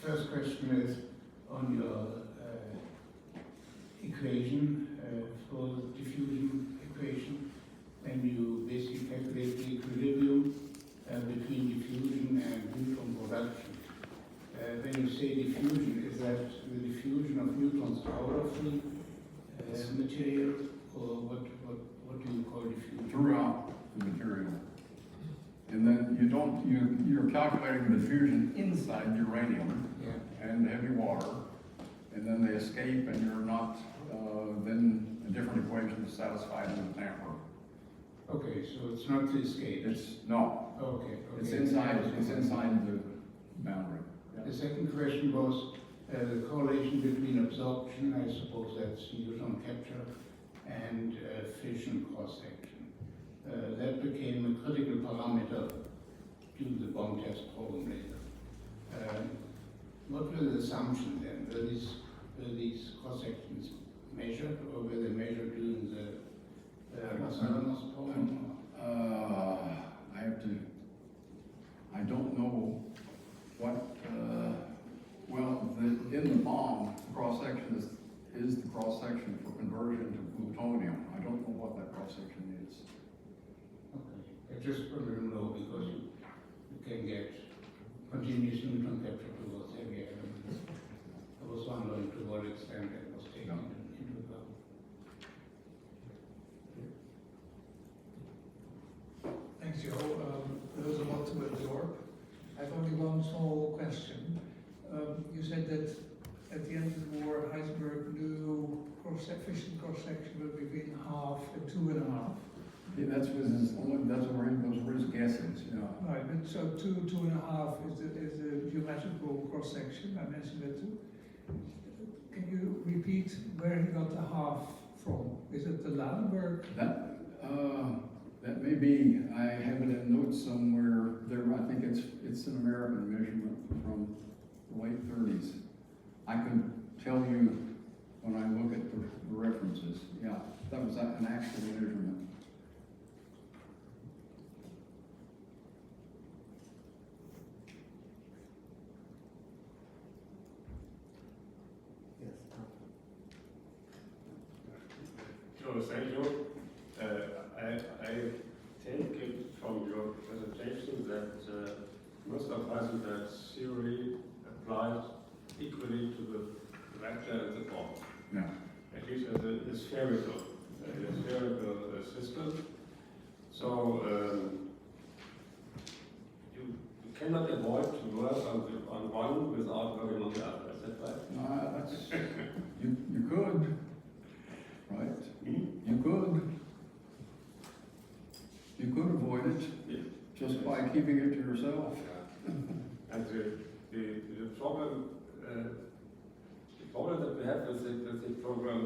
First question is on your equation for the diffusion equation, when you basically calculate the equilibrium between diffusion and neutron production. When you say diffusion, is that the diffusion of neutrons out of the material, or what do you call diffusion? Throughout the material. And then you're calculating the diffusion inside uranium and heavy water, and then they escape, and you're not, then a different equation is satisfied in the tamper. Okay, so it's not the escape. No. Okay. It's inside the boundary. The second question was the correlation between absorption, I suppose that's neutron capture, and fission cross-section. That became a critical parameter to the bomb test program later. What were the assumptions then? Were these cross-sections measured, or were they measured during the Astronomers program? I don't know what, in the bomb, the cross-section is the cross-section for conversion to plutonium. I don't know what that cross-section is. Okay, I just wanted to know because you can get continuous neutron capture towards heavy elements. I was wondering to what extent that was taken into account. Thanks, Joe. There was a lot to absorb. I have only one small question. You said that at the end of the war, Heisenberg knew fission cross-section would be between 1/2 and 2.5. Yeah, that's where his guesses, yeah. Right, but so 2.5 is the geometrical cross-section. I mentioned that too. Can you repeat where he got the 1/2 from? Is it the Laddenberg? That may be. I have it in notes somewhere there. I think it's an American measurement from the late 30s. I can tell you when I look at the references. Yeah, that was an actual measurement. So thank you. I take it from your presentation that most of Heisenberg's theory applies equally to the reactor and the bomb. Yeah. At least as a spherical system. So you cannot avoid to work on one without working on the other. Is that right? You could, right? You could avoid it just by keeping it to yourself. And the problem that we have with the program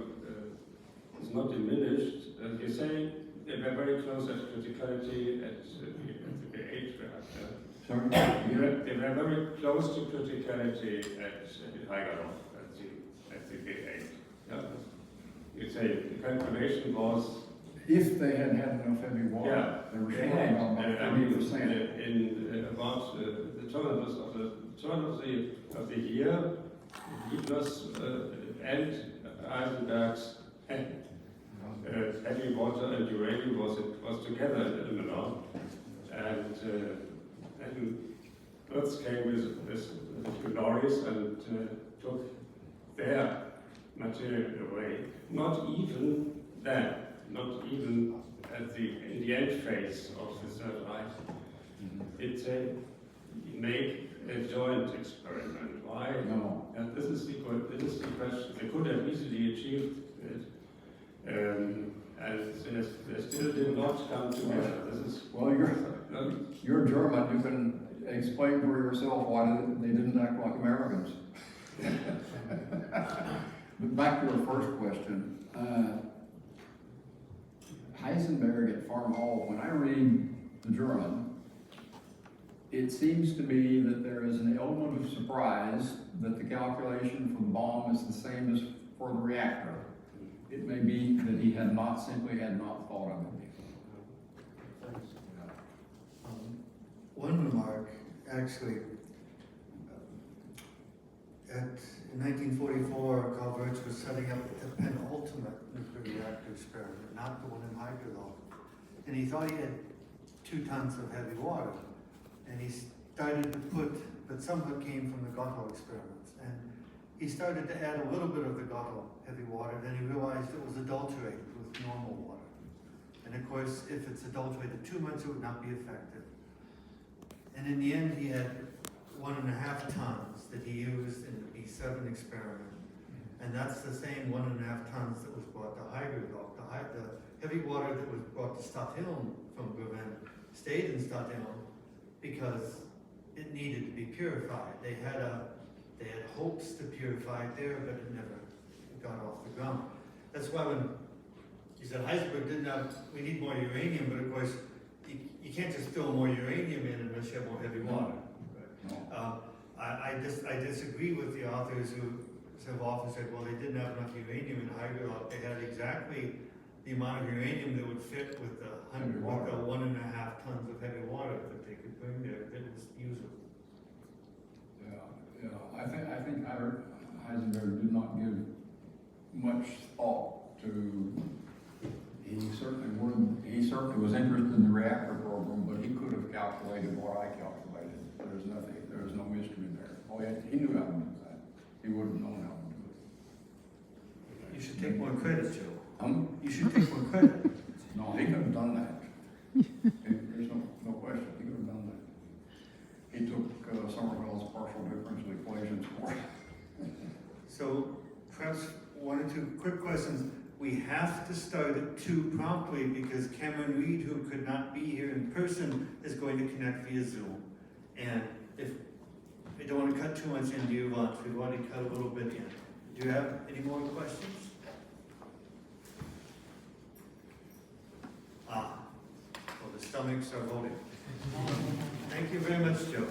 is not diminished. As you say, they were very close at criticality at the B8 reactor. Sorry? They were very close to criticality at Heisenberg at the B8. Yeah. You say the calculation was. If they had enough heavy water, they were short about 30%. In about the turn of the year, Hitler's and Heisenberg's heavy water and uranium was together in the middle, and Lutz came with the lorries and took their material away. Not even then. Not even in the end phase of the third Reich. It's make a joint experiment. Why? No. And this is the question. They could have easily achieved it, and they still did not come together. This is you're German. You can explain for yourself why they didn't act like Americans. But back to your first question. Heisenberg at Farm Hall, when I read the German, it seems to me that there is an element of surprise that the calculation for the bomb is the same as for the reactor. It may be that he simply had not thought of it. One remark, actually, that in 1944, Carl Wirtz was setting up the penultimate nuclear reactor experiment, not the one in Heidelberg. And he thought he had 2 tons of heavy water. And he started to but some of it came from the Gotto experiments. And he started to add a little bit of the Gotto heavy water, then he realized it was adulterated with normal water. And of course, if it's adulterated too much, it would not be effective. And in the end, he had 1.5 tons that he used in the B7 experiment. And that's the same 1.5 tons that was brought to Heidelberg. The heavy water that was brought to Stadtholm from Berlin stayed in Stadtholm because it needed to be purified. They had hopes to purify it there, but it never got off the ground. That's why when you said Heisenberg didn't have, we need more uranium, but of course, you can't just fill more uranium in unless you have more heavy water. No. I disagree with the authors who have often said, well, they didn't have enough uranium in Heidelberg. They had exactly the amount of uranium that would fit with the 1.5 tons of heavy water that they could bring there that was usable. Yeah. I think Heisenberg did not give much thought to. He certainly was interested in the reactor program, but he could have calculated what I calculated. There was no mystery there. Oh, he knew how to do that. He would have known how to do it. You should take more credit, Joe. You should take more credit. No, he could have done that. There's no question. He could have done that. He took Somerville's partial differential equations for it. So perhaps 1 or 2 quick questions. We have to start at 2 promptly because Cameron Reed, who could not be here in person, is going to connect via Zoom. And if we don't want to cut too much into your lunch, we've already cut a little bit in. Do you have any more questions? Well, the stomachs are voting. Thank you very much, Joe.